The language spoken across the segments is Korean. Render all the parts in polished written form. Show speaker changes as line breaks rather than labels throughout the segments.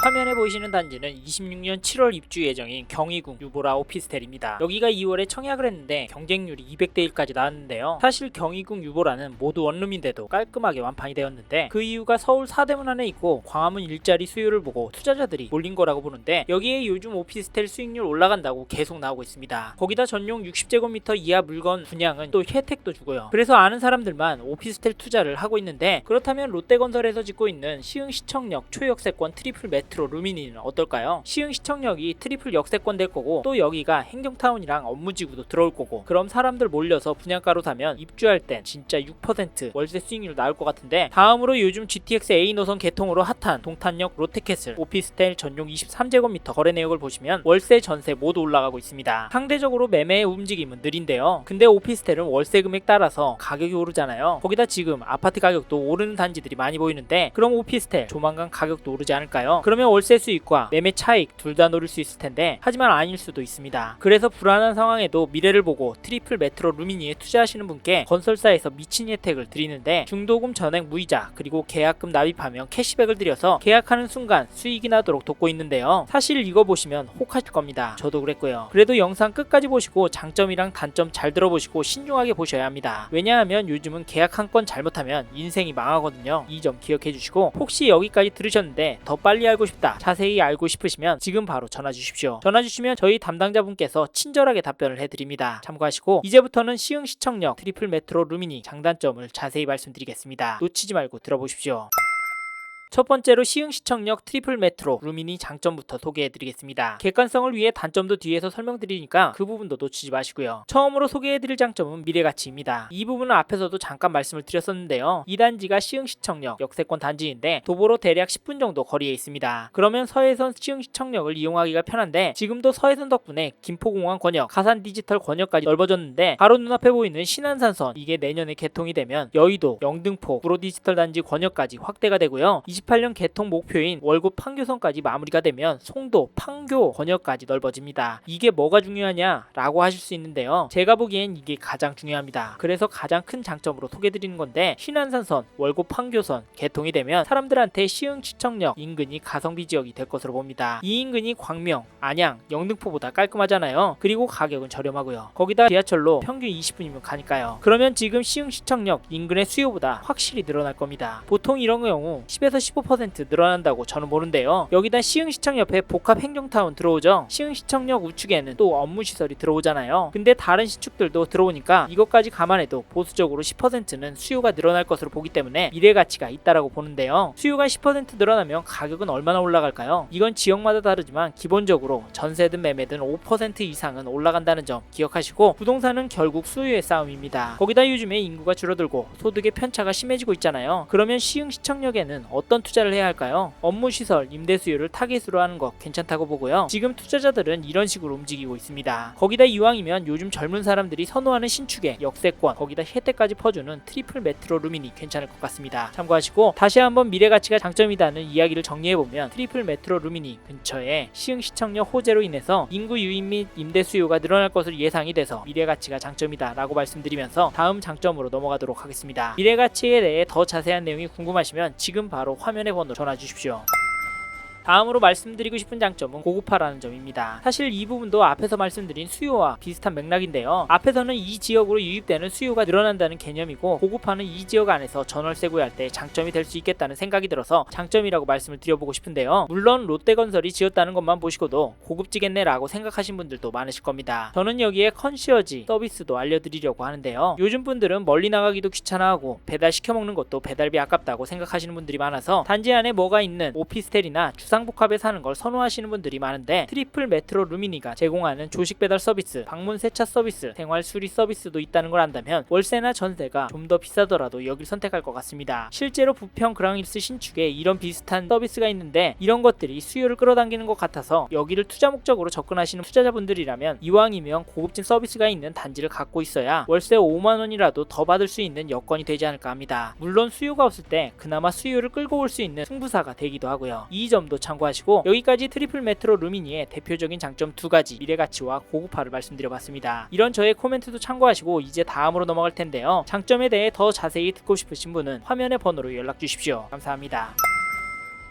화면에 보이시는 단지는 26년 7월 입주 예정인 경희궁 유보라 오피스텔입니다. 여기가 2월에 청약을 했는데 경쟁률이 200대 1까지 나왔는데요. 사실 경희궁 유보라는 모두 원룸인데도 깔끔하게 완판이 되었는데 그 이유가 서울 사대문 안에 있고 광화문 일자리 수요를 보고 투자자들이 몰린 거라고 보는데 여기에 요즘 오피스텔 수익률 올라간다고 계속 나오고 있습니다. 거기다 전용 60제곱미터 이하 물건 분양은 또 혜택도 주고요. 그래서 아는 사람들만 오피스텔 투자를 하고 있는데 그렇다면 롯데건설에서 짓고 있는 시흥시청역 초역세권 트리플 메트로 루미니는 어떨까요? 시흥시청역이 트리플 역세권 될 거고 또 여기가 행정타운이랑 업무지구도 들어올 거고 그럼 사람들 몰려서 분양가로 사면 입주할 땐 진짜 6% 월세 수익률 나올 것 같은데 다음으로 요즘 GTX A 노선 개통으로 핫한 동탄역 롯데캐슬 오피스텔 전용 23제곱미터 거래 내역을 보시면 월세 전세 모두 올라가고 있습니다. 상대적으로 매매의 움직임은 느린데요. 근데 오피스텔은 월세 금액 따라서 가격이 오르잖아요. 거기다 지금 아파트 가격도 오르는 단지들이 많이 보이는데 그럼 오피스텔 조만간 가격도 오르지 않을까요? 그러면 월세 수익과 매매 차익 둘 다 노릴 수 있을 텐데 하지만 아닐 수도 있습니다. 그래서 불안한 상황에도 미래를 보고 트리플 메트로 루미니에 투자하시는 분께 건설사에서 미친 혜택을 드리는데 중도금 전액 무이자 그리고 계약금 납입하면 캐시백을 드려서 계약하는 순간 수익이 나도록 돕고 있는데요. 사실 이거 보시면 혹하실 겁니다. 저도 그랬고요. 그래도 영상 끝까지 보시고 장점이랑 단점 잘 들어보시고 신중하게 보셔야 합니다. 왜냐하면 요즘은 계약 한 건 잘못하면 인생이 망하거든요. 이 점 기억해 주시고 혹시 여기까지 들으셨는데 더 빨리 알고 싶다 자세히 알고 싶으시면 지금 바로 전화 주십시오. 전화 주시면 저희 담당자분께서 친절하게 답변을 해드립니다. 참고하시고 이제부터는 시흥시청역 트리플 메트로 루미니 장단점을 자세히 말씀드리겠습니다. 놓치지 말고 들어보십시오. 첫 번째로 시흥시청역 트리플 메트로 루미니 장점부터 소개해드리겠습니다. 객관성을 위해 단점도 뒤에서 설명드리니까 그 부분도 놓치지 마시고요. 처음으로 소개해드릴 장점은 미래가치입니다. 이 부분은 앞에서도 잠깐 말씀을 드렸었는데요. 이 단지가 시흥시청역 역세권 단지인데 도보로 대략 10분 정도 거리에 있습니다. 그러면 서해선 시흥시청역을 이용하기가 편한데 지금도 서해선 덕분에 김포공항 권역, 가산 디지털 권역까지 넓어졌는데 바로 눈앞에 보이는 신안산선 이게 내년에 개통이 되면 여의도, 영등포, 구로 디지털 단지 권역까지 확대가 되고요. 28년 개통 목표인 월곶 판교선까지 마무리가 되면 송도, 판교 권역까지 넓어집니다. 이게 뭐가 중요하냐 라고 하실 수 있는데요. 제가 보기엔 이게 가장 중요합니다. 그래서 가장 큰 장점으로 소개드리는 건데 신안산선, 월곶 판교선 개통이 되면 사람들한테 시흥시청역 인근이 가성비 지역이 될 것으로 봅니다. 이 인근이 광명, 안양, 영등포보다 깔끔하잖아요. 그리고 가격은 저렴하고요. 거기다 지하철로 평균 20분이면 가니까요. 그러면 지금 시흥시청역 인근의 수요보다 확실히 늘어날 겁니다. 보통 이런 경우 10에서 15% 늘어난다고 저는 보는데요. 여기다 시흥시청 옆에 복합 행정타운 들어오죠. 시흥시청역 우측에는 또 업무시설이 들어오잖아요. 근데 다른 시축들도 들어오니까 이것까지 감안해도 보수적으로 10%는 수요가 늘어날 것으로 보기 때문에 미래가치가 있다라고 보는데요. 수요가 10% 늘어나면 가격은 얼마나 올라갈까요? 이건 지역마다 다르지만 기본적으로 전세든 매매든 5% 이상은 올라간다는 점 기억하시고 부동산은 결국 수요의 싸움입니다. 거기다 요즘에 인구가 줄어들고 소득의 편차가 심해지고 있잖아요. 그러면 시흥시청역에는 어떤 투자를 해야 할까요? 업무시설, 임대 수요를 타깃으로 하는 거 괜찮다고 보고요. 지금 투자자들은 이런 식으로 움직이고 있습니다. 거기다 이왕이면 요즘 젊은 사람들이 선호하는 신축의 역세권, 거기다 혜택까지 퍼주는 트리플 메트로 루미니 괜찮을 것 같습니다. 참고하시고 다시 한번 미래가치가 장점이다는 이야기를 정리해보면 트리플 메트로 루미니 근처에 시흥시청역 호재로 인해서 인구 유입 및 임대 수요가 늘어날 것으로 예상이 돼서 미래가치가 장점이다 라고 말씀드리면서 다음 장점으로 넘어가도록 하겠습니다. 미래가치에 대해 더 자세한 내용이 궁금하시면 지금 바로 화면의 번호로 전화 주십시오. 다음으로 말씀드리고 싶은 장점은 고급화라는 점입니다. 사실 이 부분도 앞에서 말씀드린 수요와 비슷한 맥락인데요. 앞에서는 이 지역으로 유입되는 수요가 늘어난다는 개념이고 고급화는 이 지역 안에서 전월세 구할 때 장점이 될 수 있겠다는 생각이 들어서 장점이라고 말씀을 드려보고 싶은데요. 물론 롯데건설이 지었다는 것만 보시고도 고급지겠네 라고 생각하신 분들도 많으실 겁니다. 저는 여기에 컨시어지 서비스도 알려드리려고 하는데요. 요즘 분들은 멀리 나가기도 귀찮아하고 배달 시켜먹는 것도 배달비 아깝다고 생각하시는 분들이 많아서 단지 안에 뭐가 있는 오피스텔이나 주상복합에 사는 걸 선호하시는 분들이 많은데 트리플 메트로 루미니가 제공하는 조식 배달 서비스, 방문 세차 서비스, 생활 수리 서비스도 있다는 걸 안다면 월세나 전세가 좀 더 비싸더라도 여길 선택할 것 같습니다. 실제로 부평 그랑힐스 신축에 이런 비슷한 서비스가 있는데 이런 것들이 수요를 끌어당기는 것 같아서 여기를 투자 목적으로 접근하시는 투자자분들이라면 이왕이면 고급진 서비스가 있는 단지를 갖고 있어야 월세 5만원이라도 더 받을 수 있는 여건이 되지 않을까 합니다. 물론 수요가 없을 때 그나마 수요를 끌고 올 수 있는 승부사가 되기도 하고요. 이 점도 참고하시고 여기까지 트리플 메트로 루미니의 대표적인 장점 두 가지 미래가치와 고급화를 말씀드려봤습니다. 이런 저의 코멘트도 참고하시고 이제 다음으로 넘어갈 텐데요. 장점에 대해 더 자세히 듣고 싶으신 분은 화면의 번호로 연락 주십시오. 감사합니다.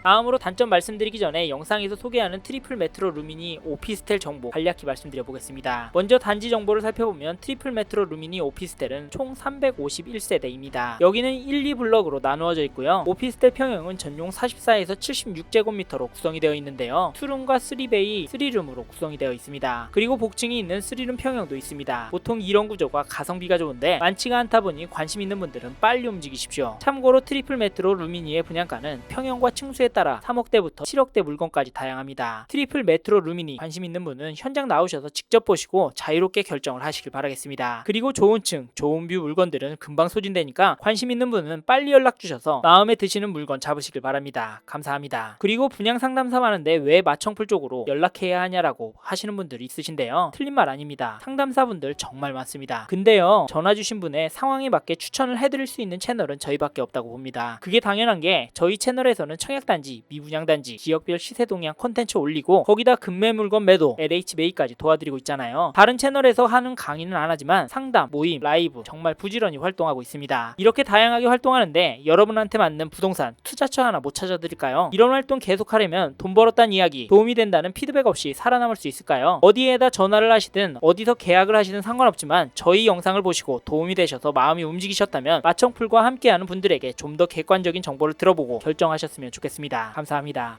다음으로 단점 말씀드리기 전에 영상에서 소개하는 트리플 메트로 루미니 오피스텔 정보 간략히 말씀드려 보겠습니다. 먼저 단지 정보를 살펴보면 트리플 메트로 루미니 오피스텔은 총 351세대입니다. 여기는 1, 2블럭으로 나누어져 있고요. 오피스텔 평형은 전용 44에서 76제곱미터로 구성이 되어 있는데요. 투룸과 3베이 3룸으로 구성이 되어 있습니다. 그리고 복층이 있는 3룸 평형도 있습니다. 보통 이런 구조가 가성비가 좋은데 많지가 않다 보니 관심 있는 분들은 빨리 움직이십시오. 참고로 트리플 메트로 루미니의 분양가는 평형과 층수에 따라 3억대부터 7억대 물건까지 다양합니다. 트리플 메트로 루미니 관심 있는 분은 현장 나오셔서 직접 보시고 자유롭게 결정을 하시길 바라겠습니다. 그리고 좋은 층, 좋은 뷰 물건들은 금방 소진되니까 관심 있는 분은 빨리 연락 주셔서 마음에 드시는 물건 잡으시길 바랍니다. 감사합니다. 그리고 분양 상담사 많은데 왜 마청풀 쪽으로 연락해야 하냐라고 하시는 분들이 있으신데요. 틀린 말 아닙니다. 상담사분들 정말 많습니다. 근데요, 전화 주신 분의 상황에 맞게 추천을 해드릴 수 있는 채널은 저희밖에 없다고 봅니다. 그게 당연한 게 저희 채널에서는 청약단지, 미분양단지, 지역별 시세 동향 콘텐츠 올리고 거기다 급매 물건 매도, LH 매입까지 도와드리고 있잖아요. 다른 채널에서 하는 강의는 안 하지만 상담, 모임, 라이브 정말 부지런히 활동하고 있습니다. 이렇게 다양하게 활동하는데 여러분한테 맞는 부동산, 투자처 하나 못 찾아드릴까요? 이런 활동 계속하려면 돈 벌었다는 이야기, 도움이 된다는 피드백 없이 살아남을 수 있을까요? 어디에다 전화를 하시든 어디서 계약을 하시든 상관없지만 저희 영상을 보시고 도움이 되셔서 마음이 움직이셨다면 마청풀과 함께하는 분들에게 좀 더 객관적인 정보를 들어보고 결정하셨으면 좋겠습니다. 감사합니다.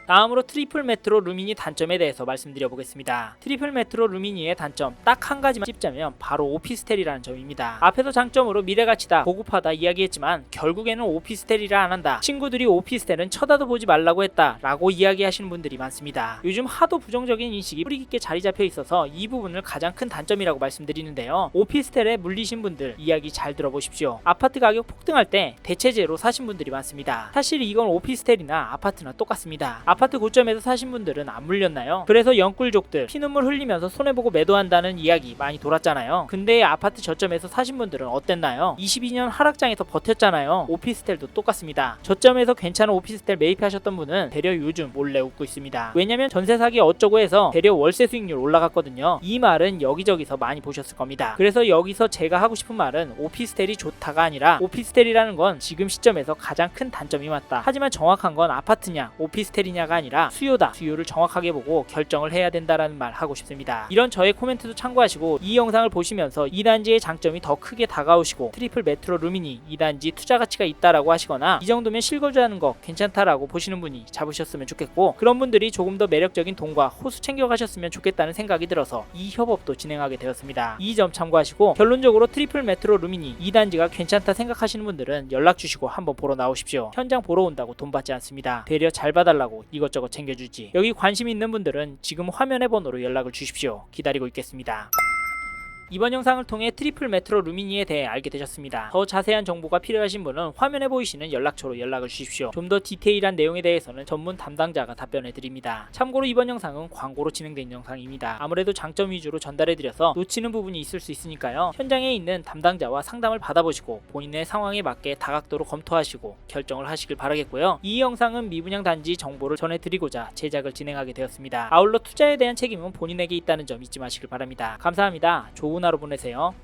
다음으로 트리플 메트로 루미니 단점에 대해서 말씀드려 보겠습니다. 트리플 메트로 루미니의 단점 딱 한 가지만 찝자면 바로 오피스텔이라는 점입니다. 앞에서 장점으로 미래가치다, 고급하다 이야기했지만 결국에는 오피스텔이라 안 한다, 친구들이 오피스텔은 쳐다도 보지 말라고 했다 라고 이야기하시는 분들이 많습니다. 요즘 하도 부정적인 인식이 뿌리 깊게 자리 잡혀 있어서 이 부분을 가장 큰 단점이라고 말씀드리는데요. 오피스텔에 물리신 분들 이야기 잘 들어보십시오. 아파트 가격 폭등할 때 대체제로 사신 분들이 많습니다. 사실 이건 오피스텔이나 아파트나 똑같습니다. 아파트 고점에서 사신 분들은 안 물렸나요? 그래서 영꿀족들 피눈물 흘리면서 손해보고 매도한다는 이야기 많이 돌았잖아요. 근데 아파트 저점에서 사신 분들은 어땠나요? 22년 하락장에서 버텼잖아요. 오피스텔도 똑같습니다. 저점에서 괜찮은 오피스텔 매입하셨던 분은 대려 요즘 몰래 웃고 있습니다. 왜냐면 전세 사기 어쩌고 해서 대려 월세 수익률 올라갔거든요. 이 말은 여기저기서 많이 보셨을 겁니다. 그래서 여기서 제가 하고 싶은 말은 오피스텔이 좋다가 아니라 오피스텔이라는 건 지금 시점에서 가장 큰 단점이 맞다. 하지만 정확한 건 아파트냐 오피스텔이냐 가 아니라 수요다. 수요를 정확하게 보고 결정을 해야 된다라는 말 하고 싶습니다. 이런 저의 코멘트도 참고하시고 이 영상을 보시면서 이 단지의 장점이 더 크게 다가오시고 트리플 메트로 루미니 이 단지 투자 가치가 있다라고 하시거나 이 정도면 실거주하는 거 괜찮다라고 보시는 분이 잡으셨으면 좋겠고, 그런 분들이 조금 더 매력적인 돈과 호수 챙겨가셨으면 좋겠다는 생각이 들어서 이 협업도 진행하게 되었습니다. 이 점 참고하시고 결론적으로 트리플 메트로 루미니 이 단지가 괜찮다 생각하시는 분들은 연락 주시고 한번 보러 나오십시오. 현장 보러 온다고 돈 받지 않습니다. 대려 잘 봐달라고 이것저것 챙겨주지. 여기 관심 있는 분들은 지금 화면의 번호로 연락을 주십시오. 기다리고 있겠습니다. 이번 영상을 통해 트리플 메트로 루미니에 대해 알게 되셨습니다. 더 자세한 정보가 필요하신 분은 화면에 보이시는 연락처로 연락을 주십시오. 좀 더 디테일한 내용에 대해서는 전문 담당자가 답변해 드립니다. 참고로 이번 영상은 광고로 진행된 영상입니다. 아무래도 장점 위주로 전달해 드려서 놓치는 부분이 있을 수 있으니까요. 현장에 있는 담당자와 상담을 받아보시고 본인의 상황에 맞게 다각도로 검토하시고 결정을 하시길 바라겠고요. 이 영상은 미분양 단지 정보를 전해드리고자 제작을 진행하게 되었습니다. 아울러 투자에 대한 책임은 본인에게 있다는 점 잊지 마시길 바랍니다. 감사합니다. 좋은 하루 보내세요.